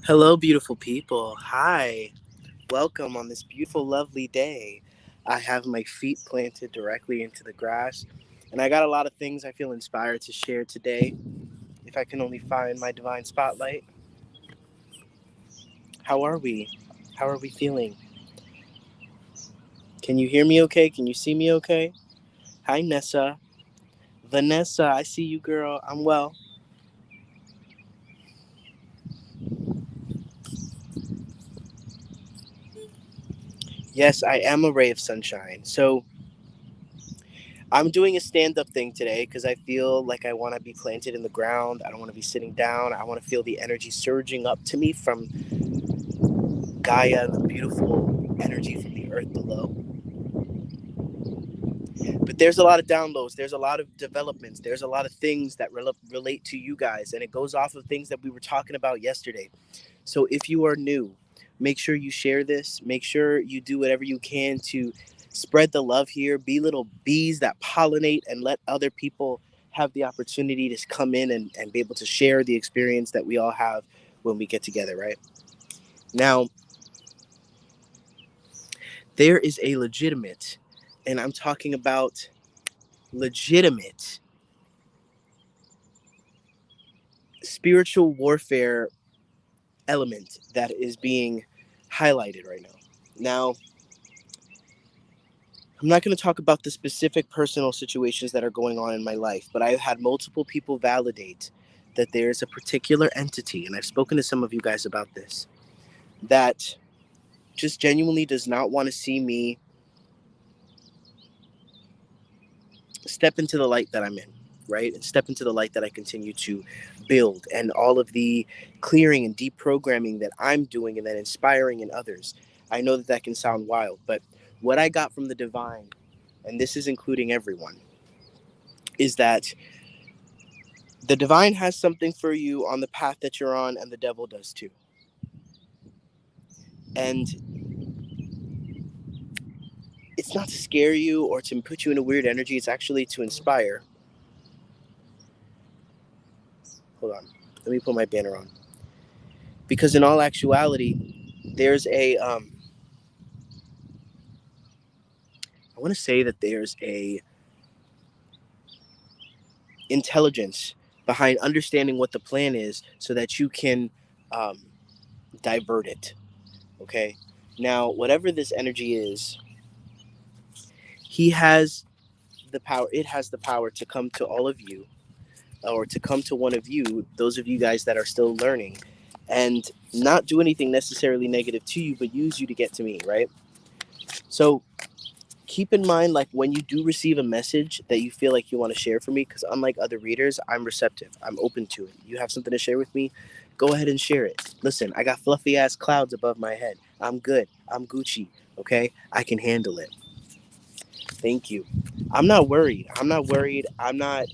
Hello, beautiful people. Hi. Welcome on this beautiful, lovely day. I have my feet planted directly into the grass, and I got a lot of things I feel inspired to share today. If I can only find my divine spotlight. How are we? How are we feeling? Can you hear me okay? Can you see me okay? Hi, Nessa. Vanessa, I see you, girl. I'm well. Yes, I am a ray of sunshine. So, I'm doing a stand up thing today because I feel like I want to be planted in the ground. I don't want to be sitting down. I want to feel the energy surging up to me from Gaia, the beautiful energy from the earth below. But there's a lot of downloads, there's a lot of developments, there's a lot of things that relate to you guys, and it goes off of things that we were talking about yesterday. So if you are new, make sure you share this. Make sure you do whatever you can to spread the love here. Be little bees that pollinate and let other people have the opportunity to come in and be able to share the experience that we all have when we get together, right? Now, there is a legitimate, and I'm talking about legitimate spiritual warfare element that is being highlighted right now. Now, I'm not going to talk about the specific personal situations that are going on in my life, but I've had multiple people validate that there's a particular entity, and I've spoken to some of you guys about this, that just genuinely does not want to see me step into the light that I'm in, right? And step into the light that I continue to build, and all of the clearing and deprogramming that I'm doing and then inspiring in others. I know that that can sound wild, but what I got from the divine, and this is including everyone, is that the divine has something for you on the path that you're on, and the devil does too. And it's not to scare you or to put you in a weird energy, it's actually to inspire. Hold on, let me put my banner on. Because in all actuality, there's I want to say that there's a intelligence behind understanding what the plan is so that you can um, divert it. Okay. Now, whatever this energy is, he has the power. It has the power to come to all of you, or to come to one of you, those of you guys that are still learning, and not do anything necessarily negative to you, but use you to get to me, right? So keep in mind, like, when you do receive a message that you feel like you want to share for me, because unlike other readers, I'm receptive, I'm open to it. You have something to share with me, go ahead and share it. Listen, I got fluffy ass clouds above my head. I'm good, I'm Gucci. Okay, I can handle it. Thank you. I'm not worried. I'm not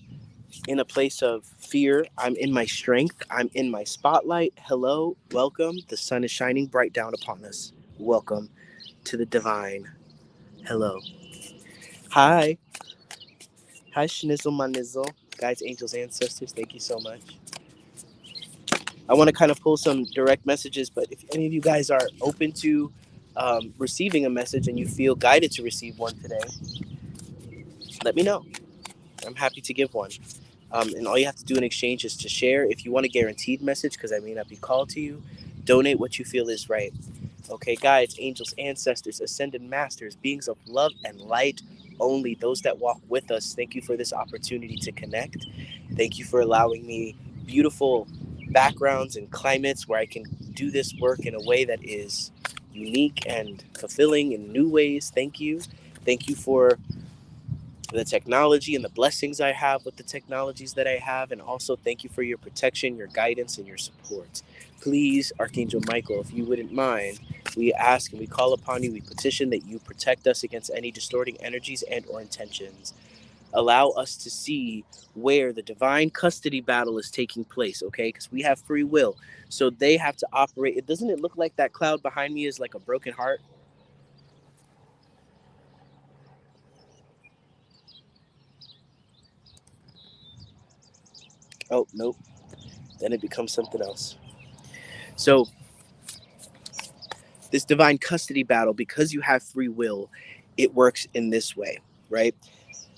in a place of fear. I'm in my strength. I'm in my spotlight. Hello, welcome. The sun is shining bright down upon us. Welcome to the divine. Hello. Hi. Hi, Schnizzle, my nizzle. Guys, angels, ancestors, thank you so much. I want to kind of pull some direct messages, but if any of you guys are open to receiving a message and you feel guided to receive one today, let me know. I'm happy to give one. And all you have to do in exchange is to share. If you want a guaranteed message, because I may not be called to you, donate what you feel is right. Okay, guides, angels, ancestors, ascended masters, beings of love and light only, those that walk with us, thank you for this opportunity to connect. Thank you for allowing me beautiful backgrounds and climates where I can do this work in a way that is unique and fulfilling in new ways. Thank you. Thank you for the technology and the blessings I have with the technologies that I have. And also thank you for your protection, your guidance, and your support. Please, Archangel Michael, if you wouldn't mind, we ask and we call upon you, we petition that you protect us against any distorting energies and or intentions. Allow us to see where the divine custody battle is taking place, okay? Because we have free will. So they have to operate. It doesn't it look like that cloud behind me is like a broken heart? Oh, nope. Then it becomes something else. So This divine custody battle, because you have free will, it works in this way, right?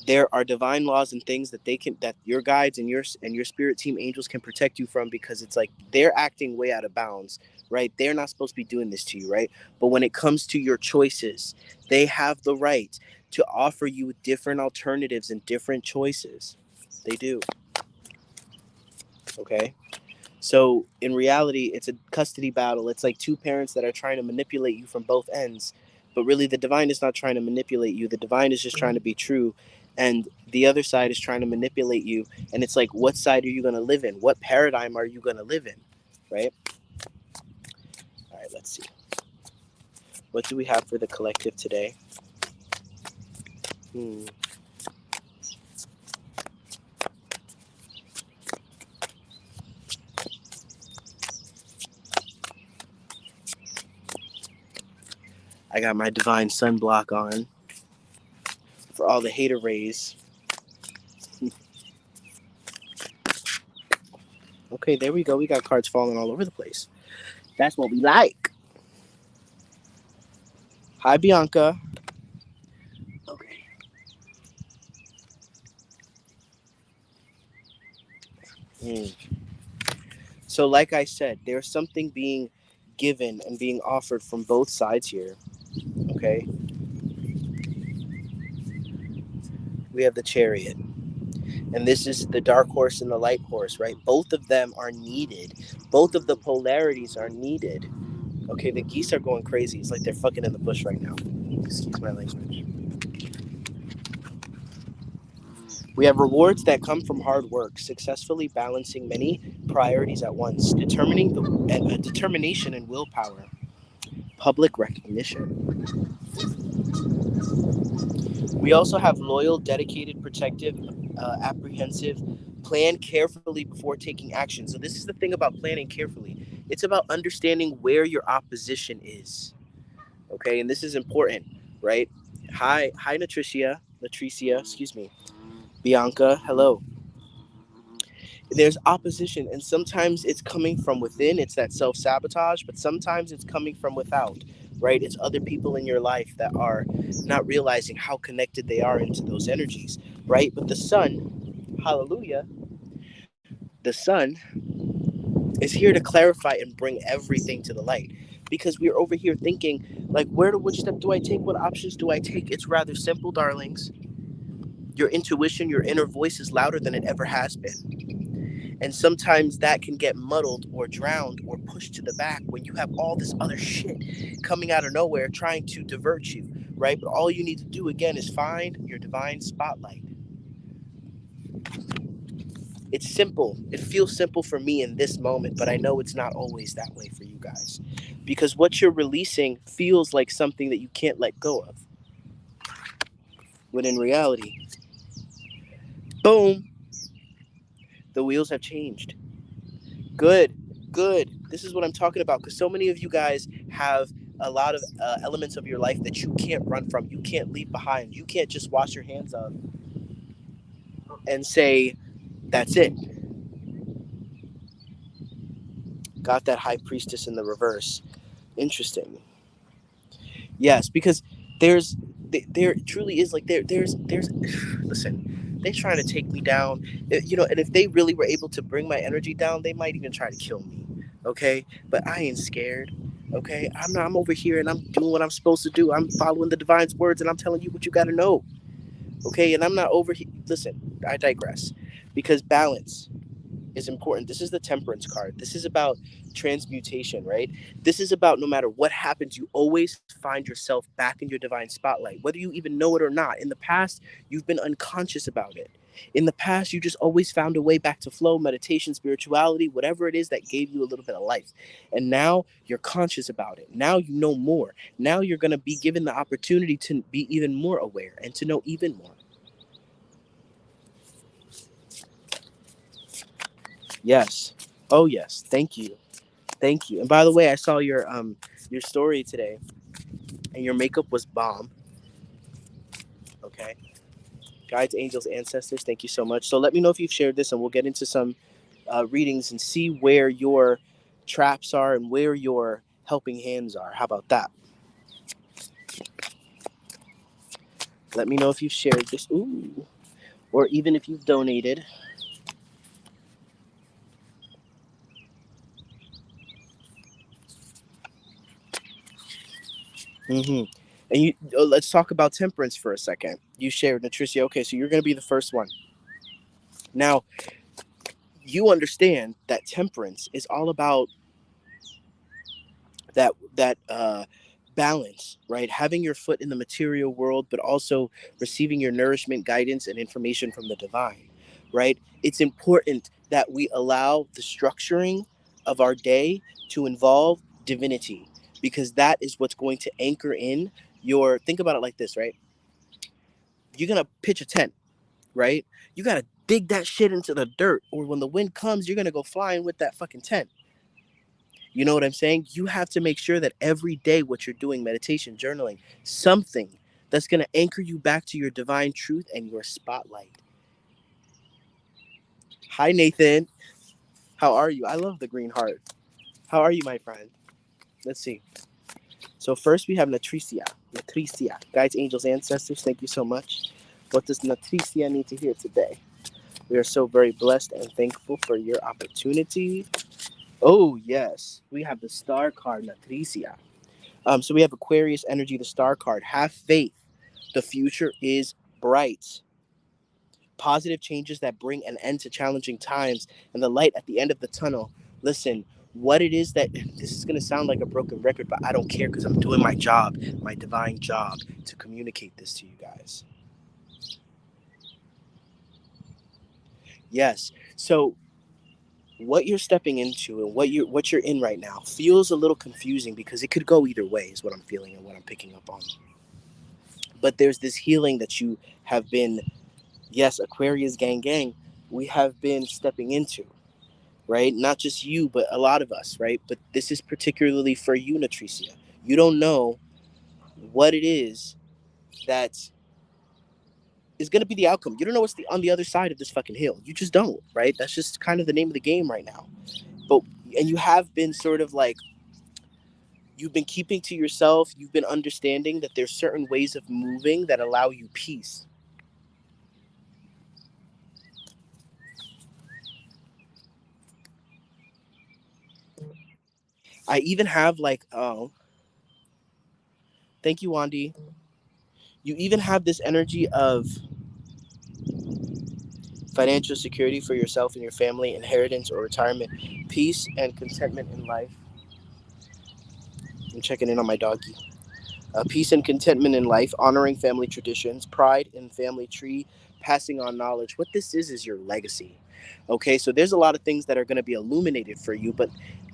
There are divine laws and things that that your guides and your spirit team angels can protect you from, because it's like they're acting way out of bounds, right? They're not supposed to be doing this to you, right? But when it comes to your choices, they have the right to offer you different alternatives and different choices. They do. Okay. So in reality, it's a custody battle. It's like two parents that are trying to manipulate you from both ends. But really, the divine is not trying to manipulate you. The divine is just trying to be true. And the other side is trying to manipulate you. And it's like, what side are you going to live in? What paradigm are you going to live in? Right? All right, let's see. What do we have for the collective today? I got my divine sunblock on for all the hater rays. Okay, there we go. We got cards falling all over the place. That's what we like. Hi, Bianca. Okay. Mm. So, like I said, there's something being given and being offered from both sides here. Okay. We have the Chariot, and this is the dark horse and the light horse, right? Both of them are needed. Both of the polarities are needed. Okay, the geese are going crazy. It's like they're fucking in the bush right now. Excuse my language. We have rewards that come from hard work, successfully balancing many priorities at once, determining determination and willpower, public recognition. We also have loyal, dedicated, protective, apprehensive, plan carefully before taking action. So this is the thing about planning carefully. It's about understanding where your opposition is. Okay, and this is important, right? Hi, Latricia, excuse me, Bianca. Hello. There's opposition, and sometimes it's coming from within. It's that self-sabotage, but sometimes it's coming from without, right? It's other people in your life that are not realizing how connected they are into those energies, right? But the sun, hallelujah, the sun is here to clarify and bring everything to the light, because we're over here thinking like, which step do I take, what options do I take? It's rather simple, darlings. Your intuition, your inner voice is louder than it ever has been. And sometimes that can get muddled or drowned or pushed to the back when you have all this other shit coming out of nowhere trying to divert you, right? But all you need to do again is find your divine spotlight. It's simple. It feels simple for me in this moment, but I know it's not always that way for you guys. Because what you're releasing feels like something that you can't let go of. When in reality, boom, the wheels have changed. Good, good. This is what I'm talking about, because so many of you guys have a lot of elements of your life that you can't run from, you can't leave behind. You can't just wash your hands of and say, that's it. Got that high priestess in the reverse. Interesting. Yes, because there's there truly is like there's listen, they're trying to take me down, and if they really were able to bring my energy down, they might even try to kill me. Okay, but I ain't scared. Okay, I'm over here and I'm doing what I'm supposed to do. I'm following the divine's words and I'm telling you what you got to know. Okay, and I'm not over here. Listen, I digress, because balance is important. This is the temperance card. This is about transmutation, right? This is about, no matter what happens, you always find yourself back in your divine spotlight, whether you even know it or not. In the past, you've been unconscious about it. In the past, you just always found a way back to flow, meditation, spirituality, whatever it is that gave you a little bit of life. And now you're conscious about it. Now you know more. Now you're going to be given the opportunity to be even more aware and to know even more. Yes. Oh, yes. Thank you. Thank you. And by the way, I saw your story today, and your makeup was bomb. Okay. Guides, angels, ancestors, thank you so much. So let me know if you've shared this, and we'll get into some readings and see where your traps are and where your helping hands are. How about that? Let me know if you've shared this. Ooh. Or even if you've donated. Mm-hmm. And let's talk about temperance for a second. You shared Nutricia. Okay, so you're going to be the first one. Now, you understand that temperance is all about that balance, right? Having your foot in the material world, but also receiving your nourishment, guidance, and information from the divine, right? It's important that we allow the structuring of our day to involve divinity, because that is what's going to anchor in your. Think about it like this, right? You're gonna pitch a tent, right? You gotta dig that shit into the dirt, or when the wind comes, you're gonna go flying with that fucking tent. You know what I'm saying? You have to make sure that every day what you're doing, meditation, journaling, something that's going to anchor you back to your divine truth and your spotlight. Hi, Nathan. How are you? I love the green heart. How are you, my friend? Let's see. So first we have Natricia. Natricia. Guides, angels, ancestors, thank you so much. What does Natricia need to hear today? We are so very blessed and thankful for your opportunity. Oh, yes. We have the star card, Natricia. So we have Aquarius energy, the star card. Have faith. The future is bright. Positive changes that bring an end to challenging times and the light at the end of the tunnel. Listen, what it is that this is going to sound like a broken record, but I don't care because I'm doing my job, my divine job to communicate this to you guys. Yes. So what you're stepping into and what you're in right now feels a little confusing because it could go either way is what I'm feeling and what I'm picking up on. But there's this healing that you have been, yes, Aquarius gang gang, we have been stepping into, right? Not just you, but a lot of us, right? But this is particularly for you, Natricia. You don't know what it is that is going to be the outcome. You don't know what's on the other side of this fucking hill. You just don't, right? That's just kind of the name of the game right now. But and you have been sort of like you've been keeping to yourself. You've been understanding that there's certain ways of moving that allow you peace. I even have like, oh, thank you, Wandy. You even have this energy of financial security for yourself and your family, inheritance or retirement, peace and contentment in life. I'm checking in on my doggy. Peace and contentment in life, honoring family traditions, pride in family tree, passing on knowledge. What this is your legacy. Okay, so there's a lot of things that are going to be illuminated for you, but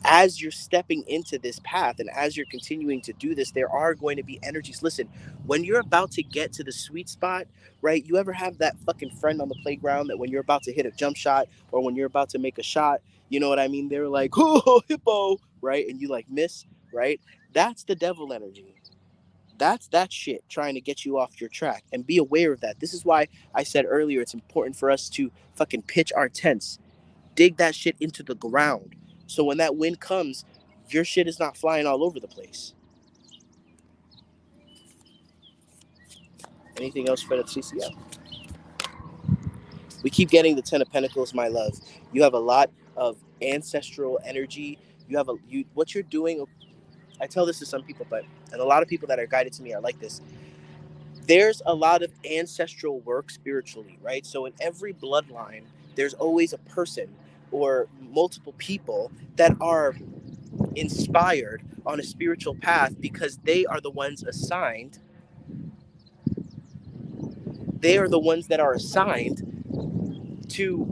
as you're stepping into this path and as you're continuing to do this, there are going to be energies. Listen, when you're about to get to the sweet spot, right? You ever have that fucking friend on the playground that when you're about to hit a jump shot or when you're about to make a shot, you know what I mean? They're like, oh, hippo, right? And you like miss, right? That's the devil energy. That's that shit trying to get you off your track, and be aware of that. This is why I said earlier it's important for us to fucking pitch our tents, dig that shit into the ground, so when that wind comes, your shit is not flying all over the place. Anything else for the TCL? We keep getting the Ten of Pentacles, my love. You have a lot of ancestral energy. You have what you're doing. I tell this to some people, but and a lot of people that are guided to me are like this. There's a lot of ancestral work spiritually, right? So in every bloodline, there's always a person or multiple people that are inspired on a spiritual path because they are the ones assigned. They are the ones that are assigned to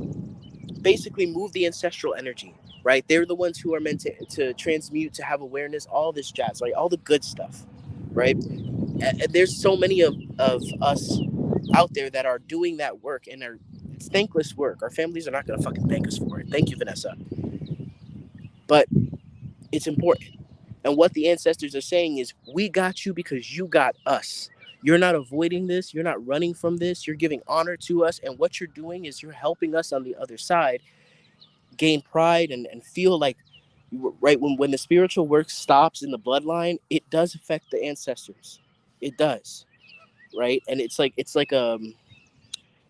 basically move the ancestral energy, right? They're the ones who are meant to transmute, to have awareness, all this jazz, right? All the good stuff, right? And there's so many of us out there that are doing that work and are it's thankless work. Our families are not going to fucking thank us for it. Thank you, Vanessa. But it's important. And what the ancestors are saying is, we got you because you got us. You're not avoiding this. You're not running from this. You're giving honor to us. And what you're doing is you're helping us on the other side gain pride and feel like Right, when the spiritual work stops in the bloodline, it does affect the ancestors. It does, right? And it's like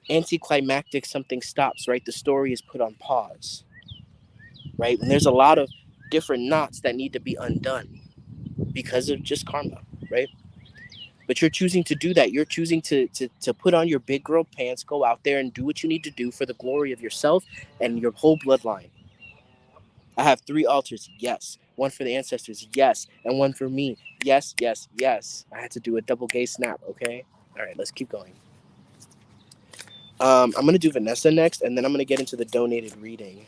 anticlimactic. Something stops, right? The story is put on pause, right? And there's a lot of different knots that need to be undone because of just karma, right? But you're choosing to do that. You're choosing to put on your big girl pants, go out there and do what you need to do for the glory of yourself and your whole bloodline. I have 3 altars, yes. One for the ancestors, yes. And one for me, yes, yes, yes. I had to do a double gay snap, okay? All right, let's keep going. I'm going to do Vanessa next, and then I'm going to get into the donated reading.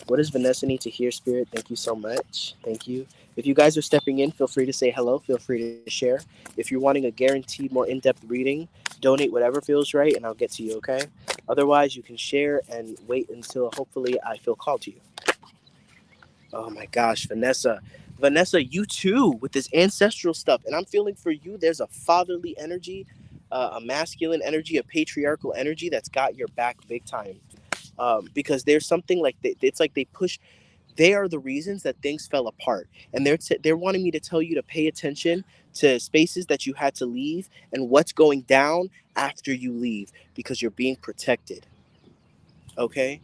What does Vanessa need to hear, Spirit? Thank you so much. Thank you. If you guys are stepping in, feel free to say hello. Feel free to share. If you're wanting a guaranteed, more in depth reading, donate whatever feels right, and I'll get to you, okay? Otherwise, you can share and wait until hopefully I feel called to you. Oh my gosh, Vanessa. Vanessa, you too, with this ancestral stuff. And I'm feeling for you, there's a fatherly energy, a masculine energy, a patriarchal energy that's got your back big time. Because there's something like it's like they push. They are the reasons that things fell apart, and they're wanting me to tell you to pay attention to spaces that you had to leave and what's going down after you leave because you're being protected. Okay.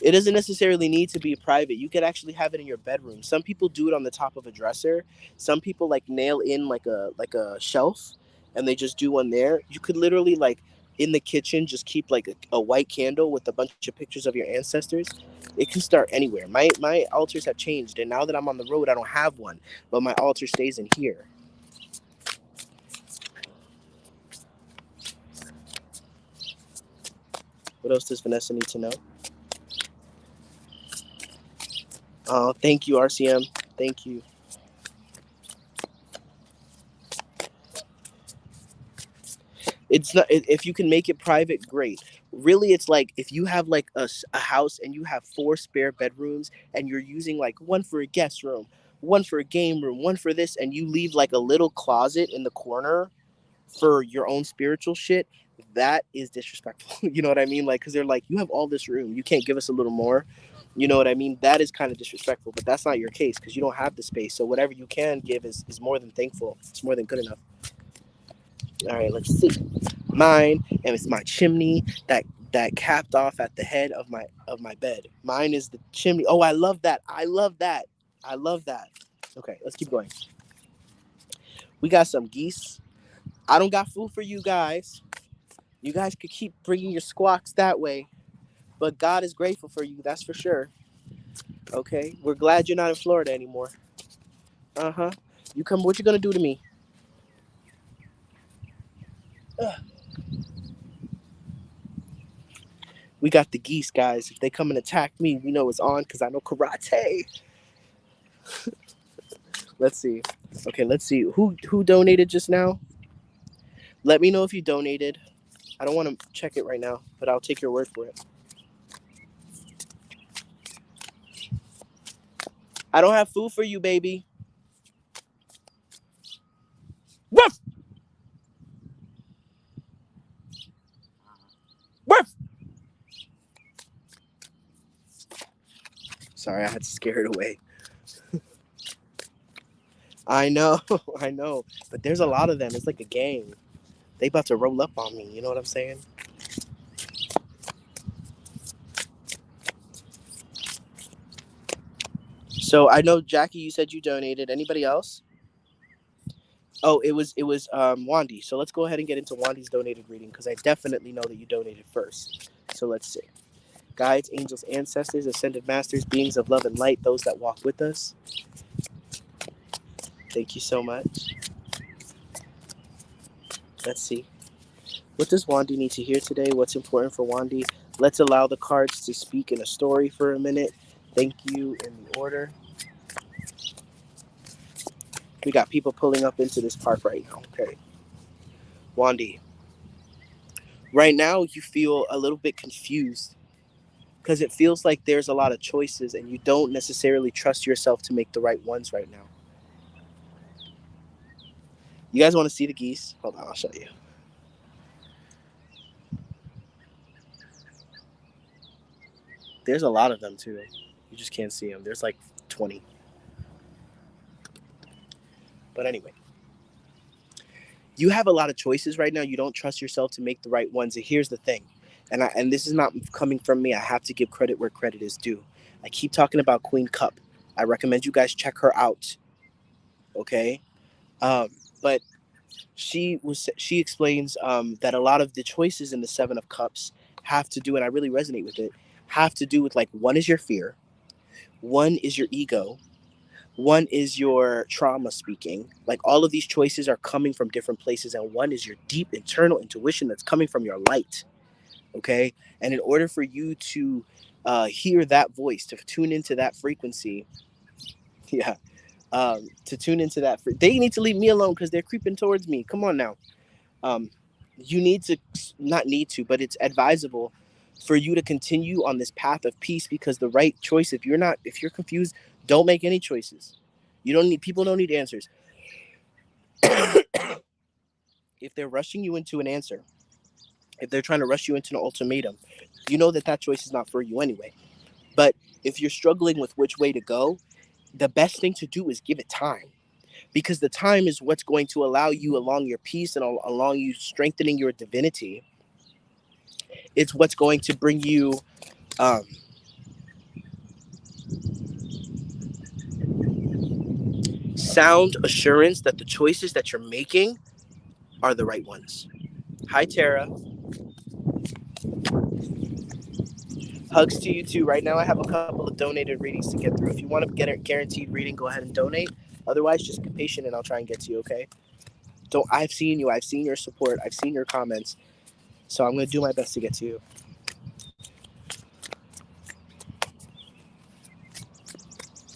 It doesn't necessarily need to be private. You could actually have it in your bedroom. Some people do it on the top of a dresser. Some people like nail in like a shelf and they just do one there. You could literally like in the kitchen just keep like a white candle with a bunch of pictures of your ancestors. It can start anywhere. My altars have changed, and now that I'm on the road I don't have one, but my altar stays in here. What else does Vanessa need to know? Oh, thank you, RCM. Thank you. It's not, if you can make it private, great. Really, it's like if you have like a house and you have 4 spare bedrooms and you're using like one for a guest room, one for a game room, one for this, and you leave like a little closet in the corner for your own spiritual shit. That is disrespectful. You know what I mean? Like, because they're like, you have all this room, you can't give us a little more. You know what I mean? That is kind of disrespectful, but that's not your case because you don't have the space. So whatever you can give is more than thankful. It's more than good enough. All right, let's see. Mine, and it's my chimney that capped off at the head of my bed. Mine is the chimney. Oh, I love that. I love that. I love that. Okay, let's keep going. We got some geese. I don't got food for you guys. You guys could keep bringing your squawks that way, but God is grateful for you. That's for sure. Okay, we're glad you're not in Florida anymore. Uh huh. You come. What you gonna do to me? Ugh. We got the geese, guys. If they come and attack me, we know it's on because I know karate. Let's see. Okay, let's see. Who donated just now? Let me know if you donated. I don't want to check it right now, but I'll take your word for it. I don't have food for you, baby. Woof! Woof! Sorry, I had to scare it away. I know, I know. But there's a lot of them. It's like a gang. They about to roll up on me. You know what I'm saying? So I know Jackie, you said you donated. Anybody else? Oh, it was Wandy. So let's go ahead and get into Wandy's donated reading because I definitely know that you donated first. So let's see. Guides, angels, ancestors, ascended masters, beings of love and light, those that walk with us. Thank you so much. Let's see. What does Wandy need to hear today? What's important for Wandy? Let's allow the cards to speak in a story for a minute. Thank you in the order. We got people pulling up into this park right now. Okay. Wandy, right now you feel a little bit confused because it feels like there's a lot of choices and you don't necessarily trust yourself to make the right ones right now. You guys want to see the geese? Hold on, I'll show you. There's a lot of them too. You just can't see them. There's like 20. But anyway, you have a lot of choices right now. You don't trust yourself to make the right ones. And here's the thing, and this is not coming from me. I have to give credit where credit is due. I keep talking about Queen Cup. I recommend you guys check her out. Okay, but she explains that a lot of the choices in the Seven of Cups have to do, and I really resonate with it, have to do with like one is your fear, one is your ego, one is your trauma speaking. Like all of these choices are coming from different places, and one is your deep internal intuition that's coming from your light. Okay, and in order for you to hear that voice, to tune into that frequency, yeah, to tune into that, they need to leave me alone because they're creeping towards me. Come on now. um, you need to, not need to, but it's advisable for you to continue on this path of peace, because the right choice, if you're confused, don't make any choices. People don't need answers. If they're rushing you into an answer, if they're trying to rush you into an ultimatum, you know that that choice is not for you anyway. But if you're struggling with which way to go, the best thing to do is give it time, because the time is what's going to allow you along your peace and along you strengthening your divinity. It's what's going to bring you um, sound assurance that the choices that you're making are the right ones. Hi, Tara. Hugs to you too. Right now, I have a couple of donated readings to get through. If you want to get a guaranteed reading, go ahead and donate. Otherwise, just be patient and I'll try and get to you, okay? Don't. I've seen you. I've seen your support. I've seen your comments. So I'm going to do my best to get to you.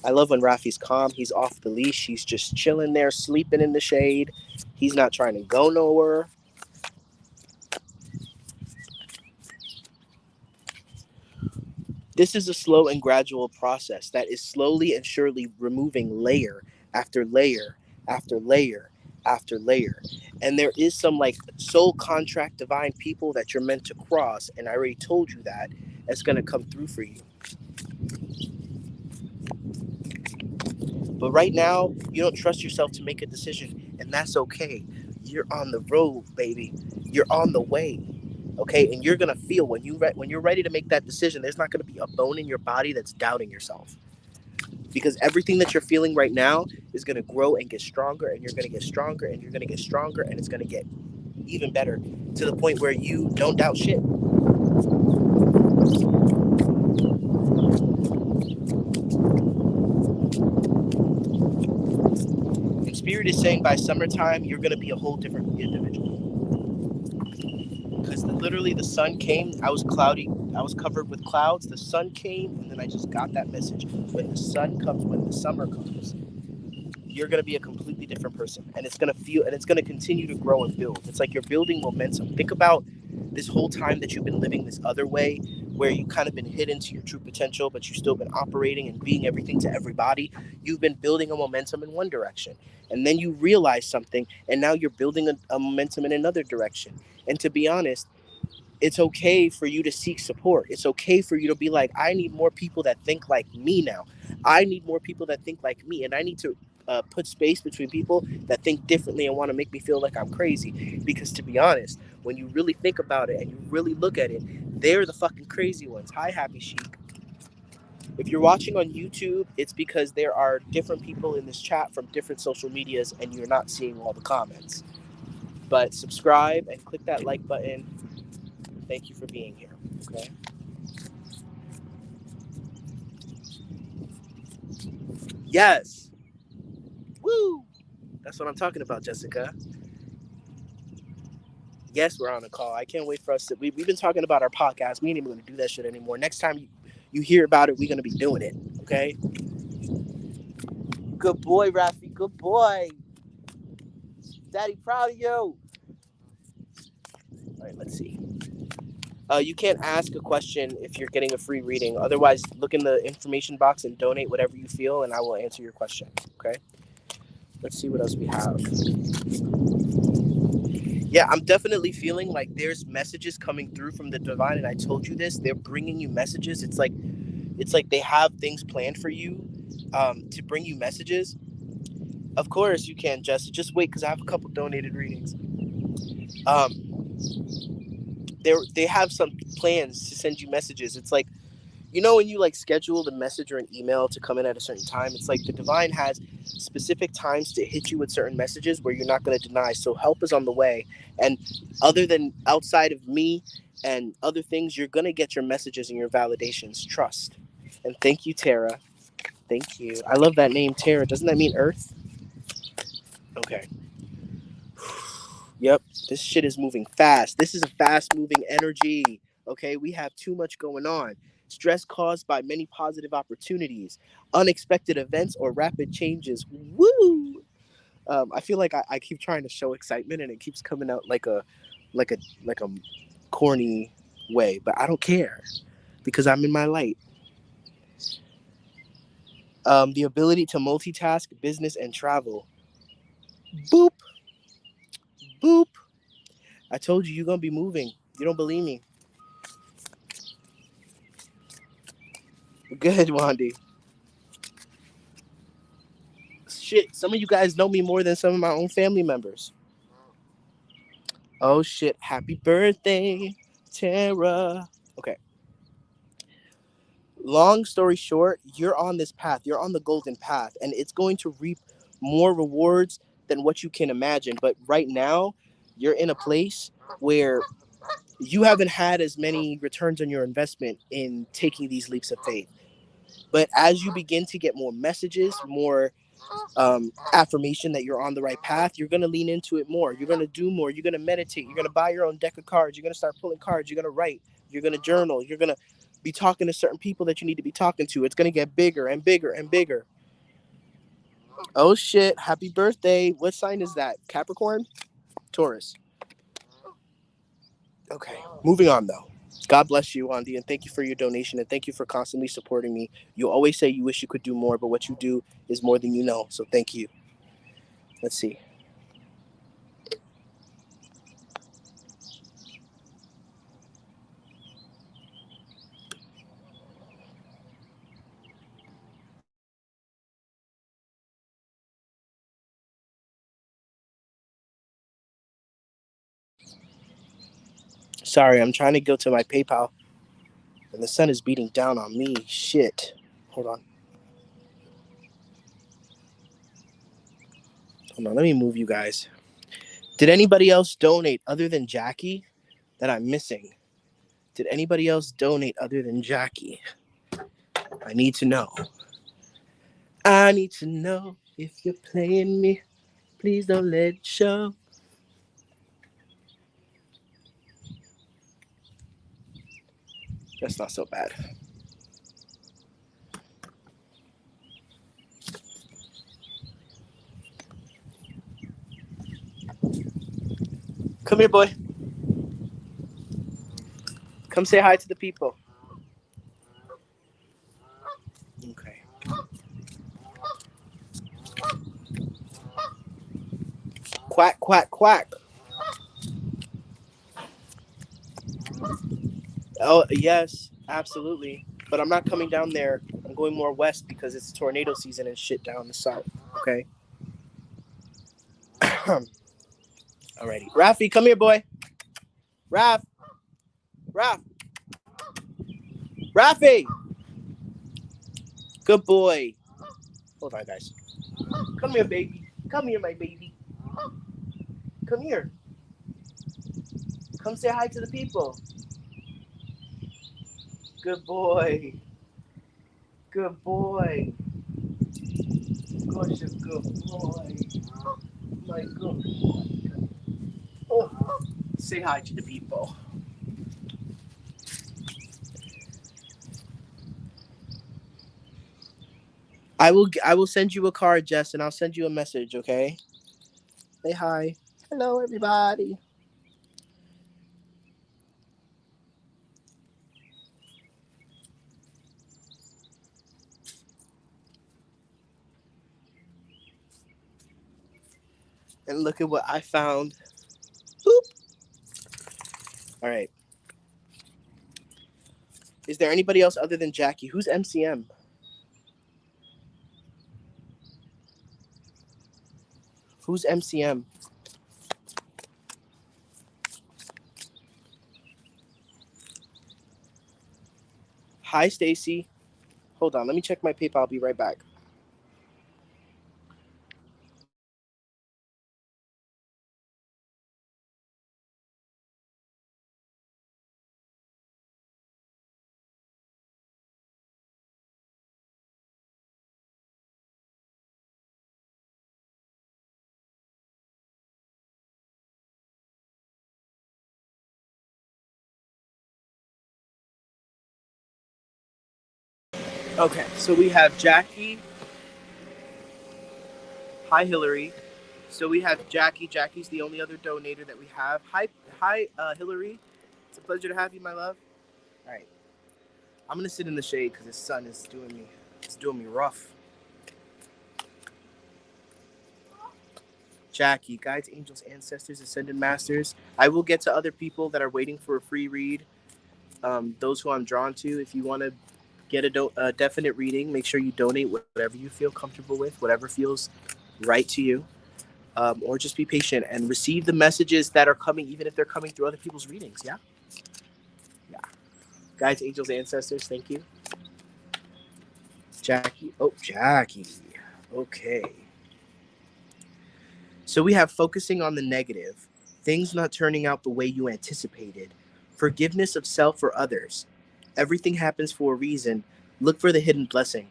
I love when Rafi's calm. He's off the leash. He's just chilling there, sleeping in the shade. He's not trying to go nowhere. This is a slow and gradual process that is slowly and surely removing layer after layer after layer after layer. And there is some like soul contract divine people that you're meant to cross. And I already told you that. It's going to come through for you. But right now, you don't trust yourself to make a decision. And that's okay. You're on the road, baby. You're on the way. Okay, and you're gonna feel when you're ready to make that decision. There's not gonna be a bone in your body that's doubting yourself, because everything that you're feeling right now is gonna grow and get stronger, and you're gonna get stronger, and you're gonna get stronger, and it's gonna get even better to the point where you don't doubt shit. And Spirit is saying by summertime you're gonna be a whole different individual. Because literally the sun came, I was cloudy, I was covered with clouds, the sun came, and then I just got that message. When the sun comes, when the summer comes, you're going to be a completely different person, and it's going to feel, and it's going to continue to grow and build. It's like you're building momentum. Think about this whole time that you've been living this other way, where you kind of been hidden to your true potential, but you've still been operating and being everything to everybody. You've been building a momentum in one direction, and then you realize something, and now you're building a momentum in another direction. And to be honest, it's okay for you to seek support. It's okay for you to be like, I need more people that think like me now. I need more people that think like me, and I need to put space between people that think differently and want to make me feel like I'm crazy. Because to be honest, when you really think about it and you really look at it, they're the fucking crazy ones. Hi, Happy Sheep. If you're watching on YouTube, it's because there are different people in this chat from different social medias, and you're not seeing all the comments. But subscribe and click that like button. Thank you for being here. Okay. Yes. Woo. That's what I'm talking about, Jessica. Yes, we're on a call. I can't wait for us to. We've been talking about our podcast. We ain't even going to do that shit anymore. Next time you hear about it, we're going to be doing it. Okay. Good boy, Rafi. Good boy. Daddy, proud of you. All right, let's see. You can't ask a question if you're getting a free reading. Otherwise, look in the information box and donate whatever you feel, and I will answer your question. Okay. Let's see what else we have. Yeah, I'm definitely feeling like there's messages coming through from the divine, and I told you this. They're bringing you messages. It's like it's like they have things planned for you to bring you messages. Of course you can, just wait, because I have a couple donated readings. They have some plans to send you messages. It's like, when you like schedule the message or an email to come in at a certain time, it's like the divine has specific times to hit you with certain messages where you're not going to deny. So help is on the way. And other than outside of me and other things, you're going to get your messages and your validations. Trust. And thank you, Tara. Thank you. I love that name, Tara. Doesn't that mean earth? Okay. Yep. This shit is moving fast. This is a fast moving energy. Okay. We have too much going on. Stress caused by many positive opportunities, unexpected events, or rapid changes. Woo! I feel like I keep trying to show excitement and it keeps coming out like a like a corny way, but I don't care because I'm in my light. The ability to multitask, business, and travel. Boop, boop. I told you you're gonna be moving. You don't believe me. Good, Wandy. Shit, some of you guys know me more than some of my own family members. Oh shit, happy birthday, Tara. Okay. Long story short, you're on this path. You're on the golden path, and it's going to reap more rewards than what you can imagine. But right now, you're in a place where you haven't had as many returns on your investment in taking these leaps of faith. But as you begin to get more messages, more affirmation that you're on the right path, you're going to lean into it more. You're going to do more. You're going to meditate. You're going to buy your own deck of cards. You're going to start pulling cards. You're going to write. You're going to journal. You're going to be talking to certain people that you need to be talking to. It's going to get bigger and bigger and bigger. Oh shit. Happy birthday. What sign is that? Capricorn? Taurus. Okay. Moving on though. God bless you, Andy, and thank you for your donation, and thank you for constantly supporting me. You always say you wish you could do more, but what you do is more than you know. So thank you. Let's see. Sorry, I'm trying to go to my PayPal, and the sun is beating down on me. Shit. Hold on. Hold on. Let me move you guys. Did anybody else donate other than Jackie that I'm missing? Did anybody else donate other than Jackie? I need to know. I need to know if you're playing me. Please don't let it show. That's not so bad. Come here, boy. Come say hi to the people. Okay. Quack, quack, quack. Oh, yes, absolutely. But I'm not coming down there. I'm going more west because it's tornado season and shit down the south. Okay. Alrighty. Rafi, come here, boy. Raf. Raf. Rafi. Good boy. Hold on, guys. Come here, baby. Come here, my baby. Come here. Come say hi to the people. Good boy. Good boy. Gosh, a good boy. My good boy. Oh, say hi to the people. I will send you a card, Jess, and I'll send you a message, okay? Say hi. Hello, everybody. And look at what I found. Boop. All right. Is there anybody else other than Jackie? Who's MCM? Who's MCM? Hi, Stacy. Hold on, let me check my PayPal. I'll be right back. Okay, so we have Jackie. Hi, Hillary. So we have Jackie. Jackie's the only other donator that we have. Hi, Hillary. It's a pleasure to have you, my love. All right, I'm gonna sit in the shade because the sun is doing me rough. Jackie, guides, angels, ancestors, ascended masters. I will get to other people that are waiting for a free read. Those who I'm drawn to. If you want to get a definite reading, make sure you donate whatever you feel comfortable with, whatever feels right to you. Or just be patient and receive the messages that are coming, even if they're coming through other people's readings. Yeah? Yeah. Guides, angels, ancestors, thank you. Jackie. Oh, Jackie. Okay. So we have focusing on the negative, things not turning out the way you anticipated, forgiveness of self or others. Everything happens for a reason. Look for the hidden blessing.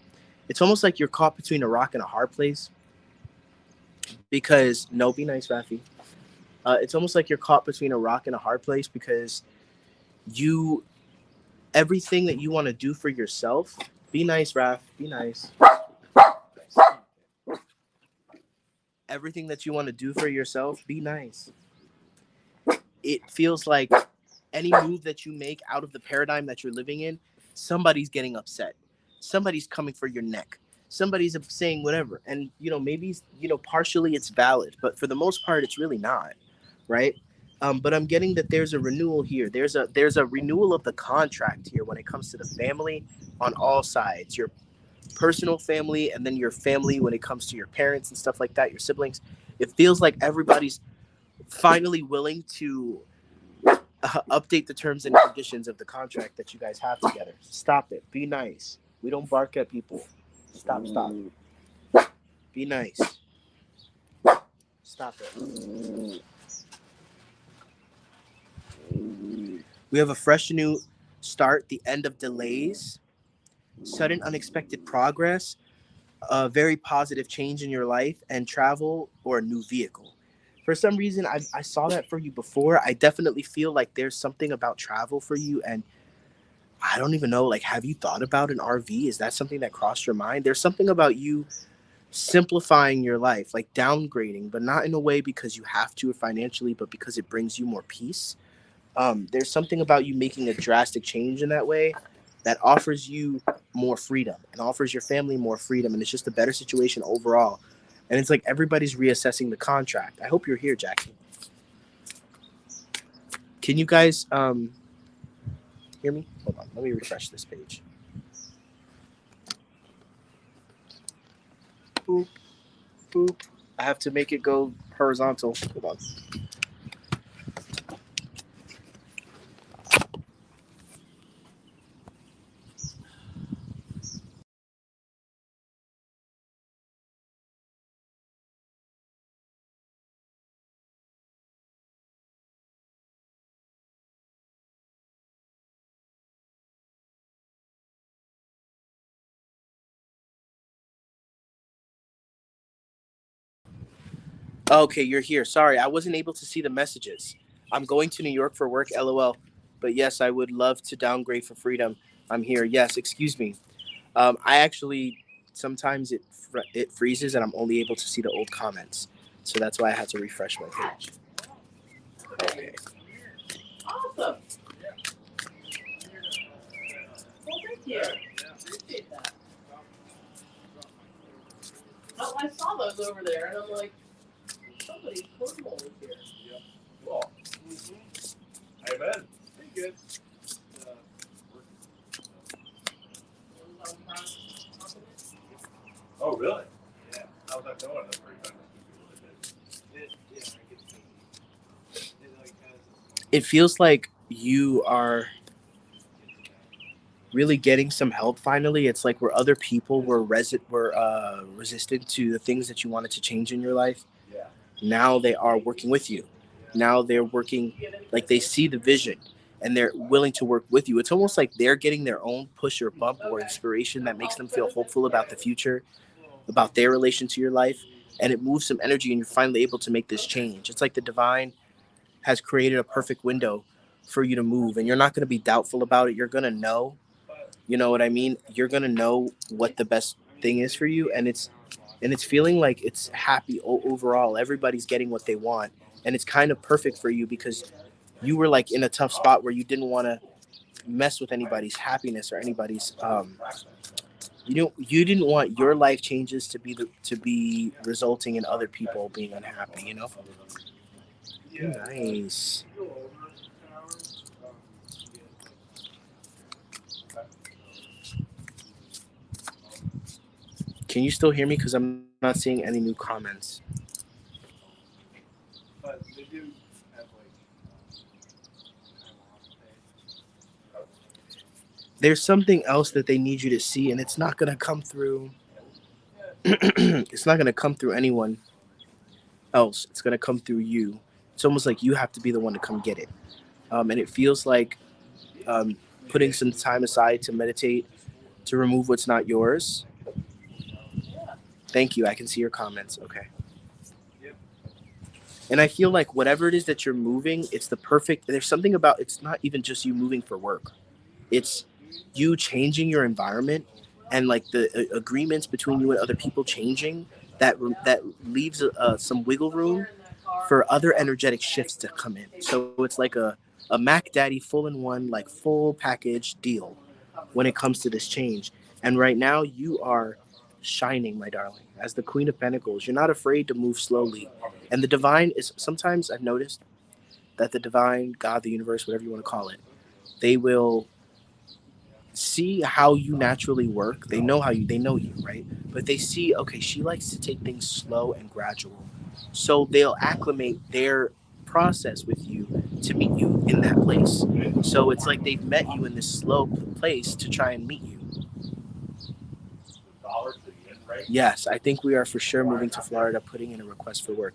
It's almost like you're caught between a rock and a hard place because, no, be nice, Rafi. It's almost like you're caught between a rock and a hard place because you, everything that you want to do for yourself, be nice, Raf, be nice. Everything that you want to do for yourself, be nice. It feels like any move that you make out of the paradigm that you're living in, somebody's getting upset. Somebody's coming for your neck. Somebody's saying whatever. And, maybe, partially it's valid, but for the most part, it's really not. Right. But I'm getting that there's a renewal here. There's a renewal of the contract here when it comes to the family on all sides. Your personal family and then your family when it comes to your parents and stuff like that, your siblings. It feels like everybody's finally willing to update the terms and conditions of the contract that you guys have together. Stop it. Be nice. We don't bark at people. Stop. Be nice. Stop it. We have a fresh new start, the end of delays, sudden unexpected progress, a very positive change in your life, and travel or a new vehicle. For some reason, I saw that for you before. I definitely feel like there's something about travel for you, and I don't even know, like, have you thought about an RV? Is that something that crossed your mind? There's something about you simplifying your life, like downgrading, but not in a way because you have to financially, but because it brings you more peace. There's something about you making a drastic change in that way that offers you more freedom and offers your family more freedom, and it's just a better situation overall. And it's like everybody's reassessing the contract. I hope you're here, Jackie. Can you guys hear me? Hold on, let me refresh this page. Boop, boop. I have to make it go horizontal. Hold on. Okay, you're here. Sorry, I wasn't able to see the messages. I'm going to New York for work, lol. But yes, I would love to downgrade for freedom. I'm here. Yes, excuse me. I actually sometimes it freezes and I'm only able to see the old comments, so that's why I had to refresh my page. Okay. Awesome. Well, thank you. Appreciate that. Oh, I saw those over there, and I'm like, somebody's cornhole is here. Yep. Cool. Mm-hmm. Hey, Ben. Pretty good. really? Yeah. How's that going? That's pretty fun. It feels like you are really getting some help finally. It's like where other people were resistant to the things that you wanted to change in your life. Yeah. Now they are working with you. Now they're working, like they see the vision and they're willing to work with you. It's almost like they're getting their own push or bump or inspiration that makes them feel hopeful about the future, about their relation to your life, and it moves some energy and you're finally able to make this change. It's like the divine has created a perfect window for you to move, and you're not going to be doubtful about it. You're going to know, you know what I mean? You're going to know what the best thing is for you, and it's feeling like it's happy overall. Everybody's getting what they want, and it's kind of perfect for you because you were like in a tough spot where you didn't want to mess with anybody's happiness or anybody's you didn't want your life changes to be resulting in other people being unhappy, you know. Nice. Can you still hear me? Because I'm not seeing any new comments. But they do have like There's something else that they need you to see, and it's not going to come through. It's not going to come through anyone else. It's going to come through you. It's almost like you have to be the one to come get it. And it feels like um, putting some time aside to meditate, to remove what's not yours. Thank you. I can see your comments. Okay. And I feel like whatever it is that you're moving, it's the perfect. There's something about it's not even just you moving for work. It's you changing your environment and like the agreements between you and other people changing that leaves some wiggle room for other energetic shifts to come in. So it's like a Mac Daddy full in one, like full package deal when it comes to this change. And right now you are shining, my darling, as the Queen of Pentacles. You're not afraid to move slowly. And the divine is sometimes I've noticed that the divine, God, the universe, whatever you want to call it, they will see how you naturally work. They know you, right? But they see, okay, she likes to take things slow and gradual. So they'll acclimate their process with you to meet you in that place. So it's like they've met you in this slow place to try and meet you. Yes, I think we are for sure moving to Florida, putting in a request for work.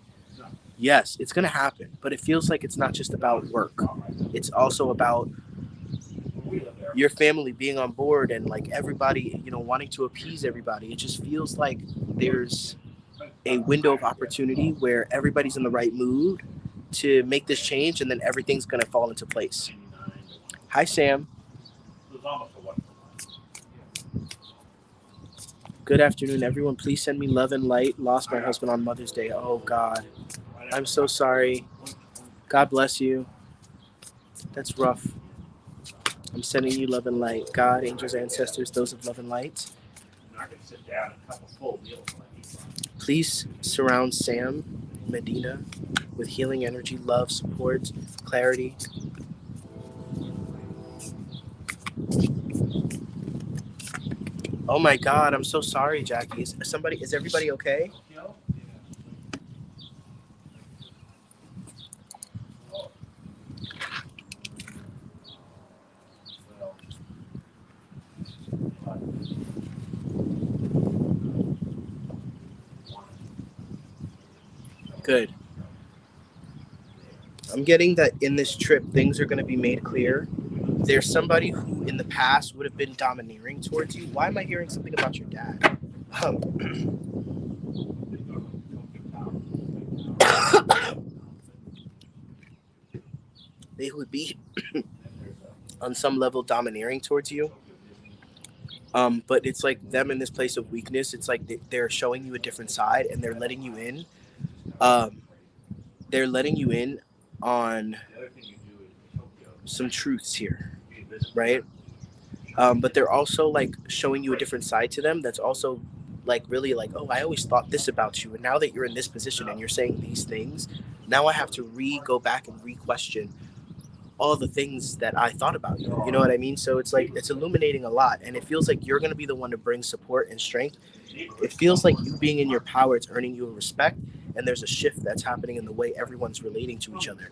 Yes, it's going to happen, but it feels like it's not just about work. It's also about your family being on board and like everybody, you know, wanting to appease everybody. It just feels like there's a window of opportunity where everybody's in the right mood to make this change and then everything's going to fall into place. Hi, Sam. Good afternoon, everyone. Please send me love and light. Lost my husband on Mother's Day. Oh, God. I'm so sorry. God bless you. That's rough. I'm sending you love and light. God, angels, ancestors, those of love and light. Please surround Sam Medina with healing energy, love, support, clarity. Oh my God, I'm so sorry, Jackie. Is everybody okay? Good. I'm getting that in this trip, things are going to be made clear. There's somebody who in the past would have been domineering towards you. Why am I hearing something about your dad? They would be on some level domineering towards you. But it's like them in this place of weakness. It's like they're showing you a different side and they're letting you in. Um, they're letting you in on some truths here, right? But they're also like showing you a different side to them that's also like really like, oh, I always thought this about you, and now that you're in this position and you're saying these things, now I have to go back and re-question all the things that I thought about you. You know what I mean? So it's like it's illuminating a lot, and it feels like you're going to be the one to bring support and strength. It feels like you being in your power, it's earning you a respect, and there's a shift that's happening in the way everyone's relating to each other.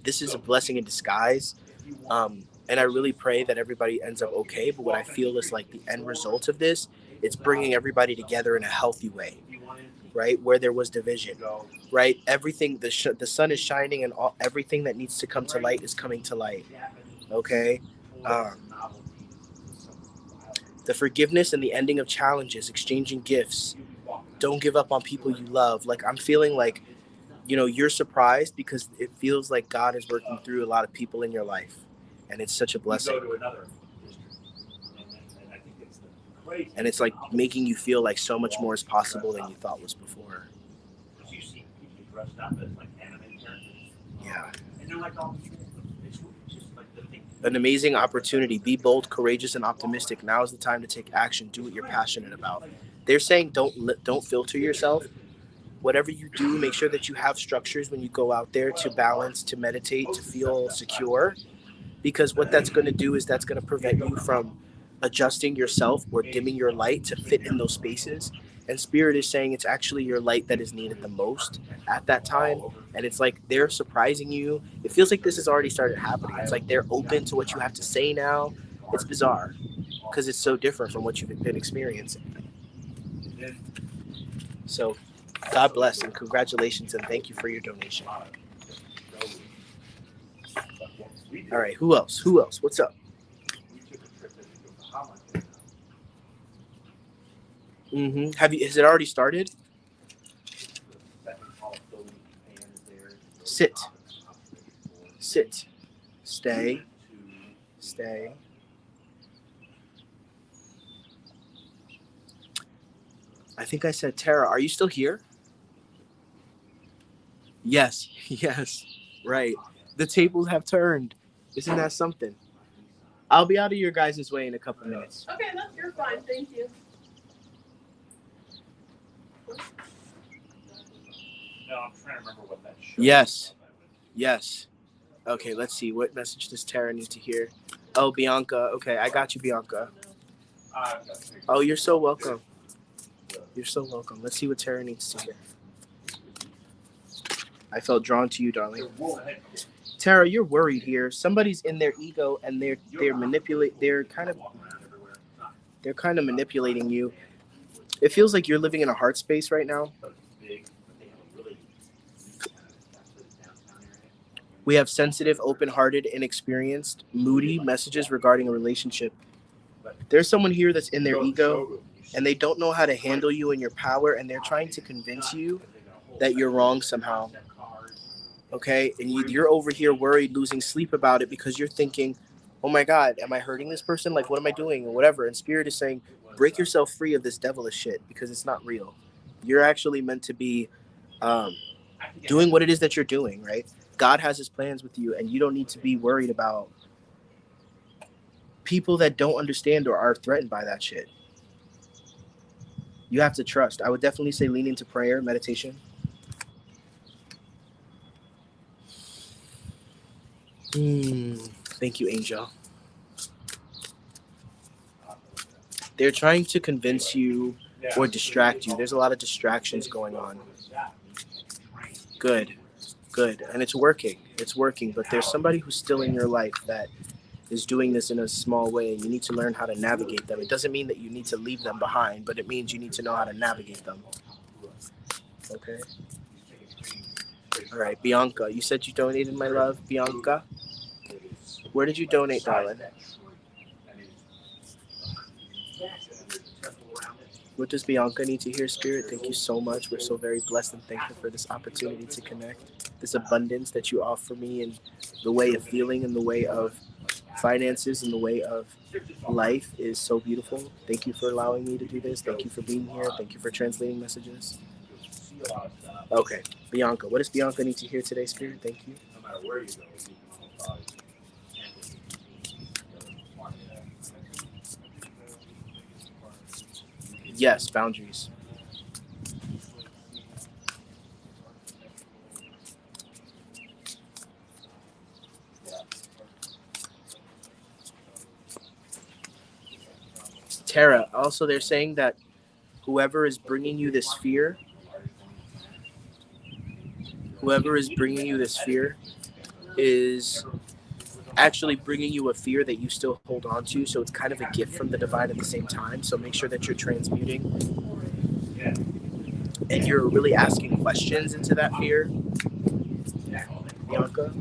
This is a blessing in disguise, and I really pray that everybody ends up okay. But what I feel is like the end result of this, it's bringing everybody together in a healthy way, right? Where there was division, right? Everything, the sun is shining, and everything that needs to come to light is coming to light. Okay. Um, the forgiveness and the ending of challenges, exchanging gifts. Don't give up on people you love. Like I'm feeling like, you're surprised because it feels like God is working through a lot of people in your life, and it's such a blessing. And it's like making you feel like so much more is possible than you thought was before. Yeah. An amazing opportunity. Be bold, courageous, and optimistic. Now is the time to take action. Do what you're passionate about. They're saying don't filter yourself. Whatever you do, make sure that you have structures when you go out there to balance, to meditate, to feel secure. Because what that's going to do is that's going to prevent you from adjusting yourself or dimming your light to fit in those spaces. And Spirit is saying it's actually your light that is needed the most at that time. And it's like they're surprising you. It feels like this has already started happening. It's like they're open to what you have to say now. It's bizarre because it's so different from what you've been experiencing. So God bless and congratulations and thank you for your donation. All right, who else? Who else? What's up? Have you? Has it already started? Sit. Sit. Stay. Stay. I think I said Tara. Are you still here? Yes. Yes. Right. The tables have turned. Isn't that something? I'll be out of your guys' way in a couple minutes. Okay, you're fine. Thank you. No, I'm trying to remember what that show. Yes. Yes. Okay, let's see. What message does Tara need to hear? Oh, Bianca. Okay, I got you, Bianca. Oh, you're so welcome. You're so welcome. Let's see what Tara needs to hear. I felt drawn to you, darling. Tara, you're worried here. Somebody's in their ego and they're kind of manipulating you. It feels like you're living in a heart space right now. We have sensitive, open-hearted, inexperienced, moody messages regarding a relationship. There's someone here that's in their ego and they don't know how to handle you and your power, and they're trying to convince you that you're wrong somehow. Okay? And you're over here worried, losing sleep about it because you're thinking, oh my God, am I hurting this person? Like, what am I doing? Or whatever. And Spirit is saying, break yourself free of this devilish shit because it's not real. You're actually meant to be doing what it is that you're doing, right? God has his plans with you, and you don't need to be worried about people that don't understand or are threatened by that shit. You have to trust. I would definitely say lean into prayer, meditation. Thank you, Angel. They're trying to convince you or distract you. There's a lot of distractions going on. Good. And it's working. It's working. But there's somebody who's still in your life that is doing this in a small way, and you need to learn how to navigate them. It doesn't mean that you need to leave them behind, but it means you need to know how to navigate them. Okay? All right, Bianca, you said you donated, my love. Bianca, where did you donate, darling? What does Bianca need to hear, Spirit? Thank you so much. We're so very blessed and thankful for this opportunity to connect. This abundance that you offer me in the way of feeling, in the way of finances, in the way of life is so beautiful. Thank you for allowing me to do this. Thank you for being here. Thank you for translating messages. Okay, Bianca, what does Bianca need to hear today, Spirit? Thank you. Yes, boundaries. Tara, also they're saying that whoever is bringing you this fear, whoever is bringing you this fear is actually bringing you a fear that you still hold on to. So it's kind of a gift from the divine at the same time. So make sure that you're transmuting and you're really asking questions into that fear. Bianca,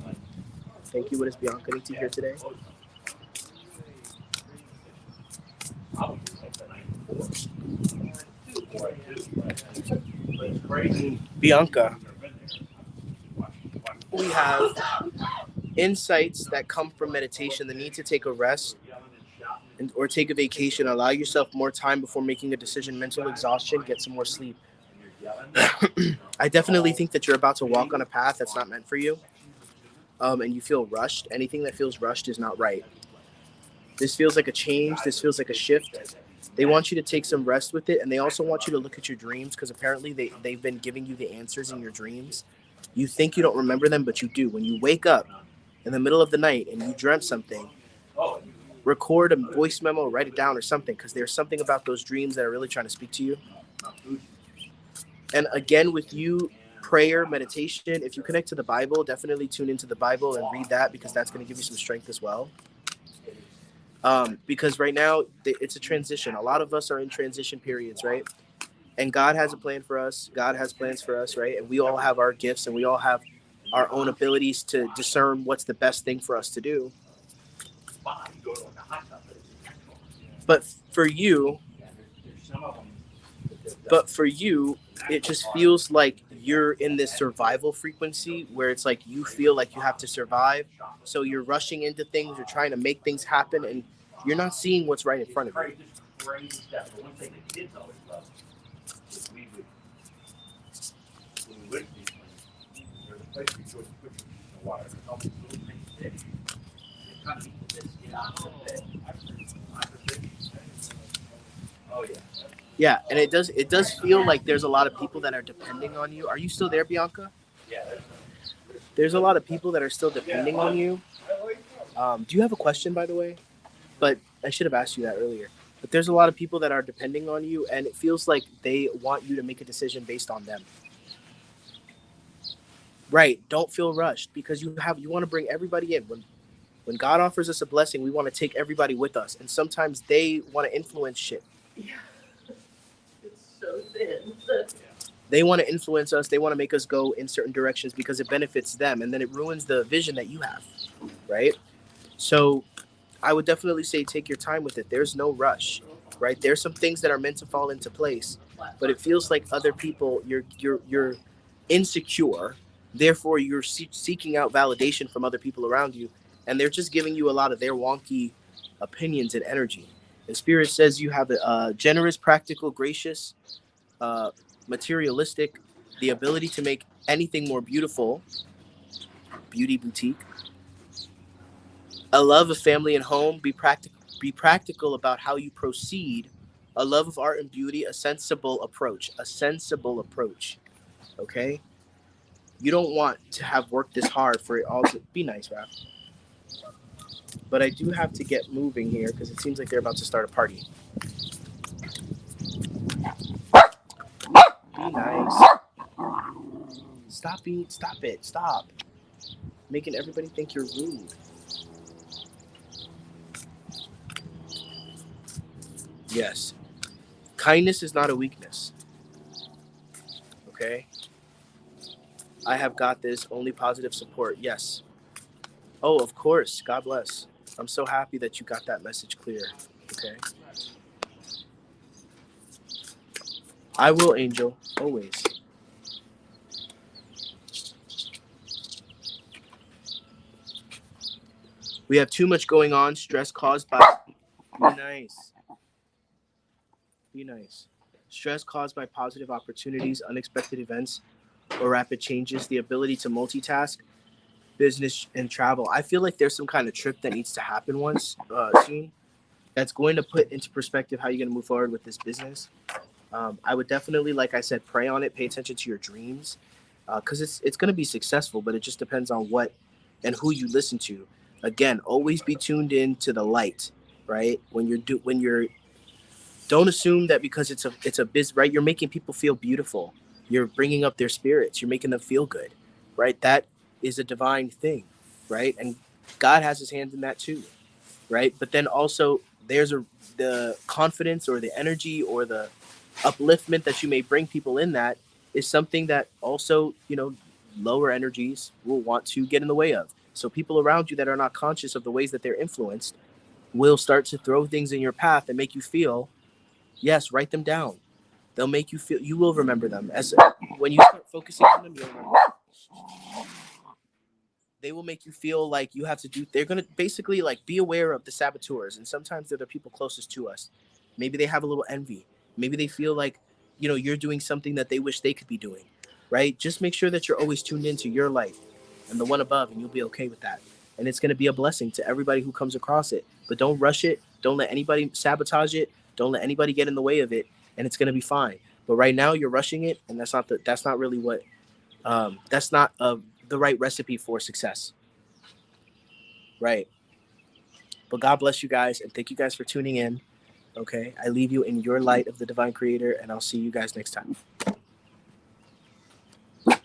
thank you. What does Bianca need to hear today? Bianca, we have insights that come from meditation, the need to take a rest or take a vacation, allow yourself more time before making a decision, mental exhaustion, get some more sleep. I definitely think that you're about to walk on a path that's not meant for you, and you feel rushed. Anything that feels rushed is not right. This feels like a change. This feels like a shift. They want you to take some rest with it, and they also want you to look at your dreams because apparently they've been giving you the answers in your dreams. You think you don't remember them, but you do. When you wake up in the middle of the night and you dreamt something, record a voice memo, write it down or something, because there's something about those dreams that are really trying to speak to you. And again, with you, prayer, meditation, if you connect to the Bible, definitely tune into the Bible and read that because that's going to give you some strength as well. Because right now it's a transition. A lot of us are in transition periods, right? And God has a plan for us. God has plans for us, right? And we all have our gifts and we all have our own abilities to discern what's the best thing for us to do. But for you, it just feels like you're in this survival frequency where it's like you feel like you have to survive. So you're rushing into things, you're trying to make things happen, and you're not seeing what's right in front of you. Yeah, and it does feel like there's a lot of people that are depending on you. Are you still there, Bianca? There's a lot of people that are still depending on you. Do you have a question, by the way? But I should have asked you that earlier. But there's a lot of people that are depending on you, and it feels like they want you to make a decision based on them. Right? Don't feel rushed because you want to bring everybody in. When God offers us a blessing, we want to take everybody with us, and sometimes they want to influence shit. Yeah. It's so thin. They want to influence us. They want to make us go in certain directions because it benefits them, and then it ruins the vision that you have, right? So I would definitely say take your time with it. There's no rush, right? There's some things that are meant to fall into place, but it feels like other people, you're insecure. Therefore, you're seeking out validation from other people around you, and they're just giving you a lot of their wonky opinions and energy. And Spirit says you have a generous, practical, gracious, materialistic, the ability to make anything more beautiful, beauty boutique, a love of family and home, be practical about how you proceed, a love of art and beauty, a sensible approach, okay? You don't want to have worked this hard for it all to be nice, Rap. But I do have to get moving here because it seems like they're about to start a party. Be nice. Stop making everybody think you're rude. Yes. Kindness is not a weakness. Okay? I have got this. Only positive support. Yes. Oh, of course. God bless. I'm so happy that you got that message clear. Okay? I will, Angel. Always. We have too much going on. Stress caused by... Be nice. Be nice. Stress caused by positive opportunities, unexpected events, or rapid changes. The ability to multitask, business, and travel. I feel like there's some kind of trip that needs to happen soon. That's going to put into perspective how you're going to move forward with this business. I would definitely, like I said, pray on it. Pay attention to your dreams, because it's going to be successful. But it just depends on what and who you listen to. Again, always be tuned in to the light, right? When you're Don't assume that because it's a biz, right? You're making people feel beautiful. You're bringing up their spirits. You're making them feel good, right? That is a divine thing, right? And God has his hand in that too, right? But then also there's a the confidence or the energy or the upliftment that you may bring people in that is something that also, lower energies will want to get in the way of. So people around you that are not conscious of the ways that they're influenced will start to throw things in your path and make you feel, yes, write them down. They'll make you feel, you will remember them. As when you start focusing on them, you'll remember. They will make you feel like you have to do, they're going to basically like be aware of the saboteurs, and sometimes they're the people closest to us. Maybe they have a little envy. Maybe they feel like, you're doing something that they wish they could be doing, right? Just make sure that you're always tuned into your light and the one above, and you'll be okay with that. And it's going to be a blessing to everybody who comes across it. But don't rush it. Don't let anybody sabotage it. Don't let anybody get in the way of it, and it's going to be fine. But right now you're rushing it, and that's not really what that's not the right recipe for success, right? But God bless you guys, and thank you guys for tuning in. Okay, I leave you in your light of the divine creator, and I'll see you guys next time.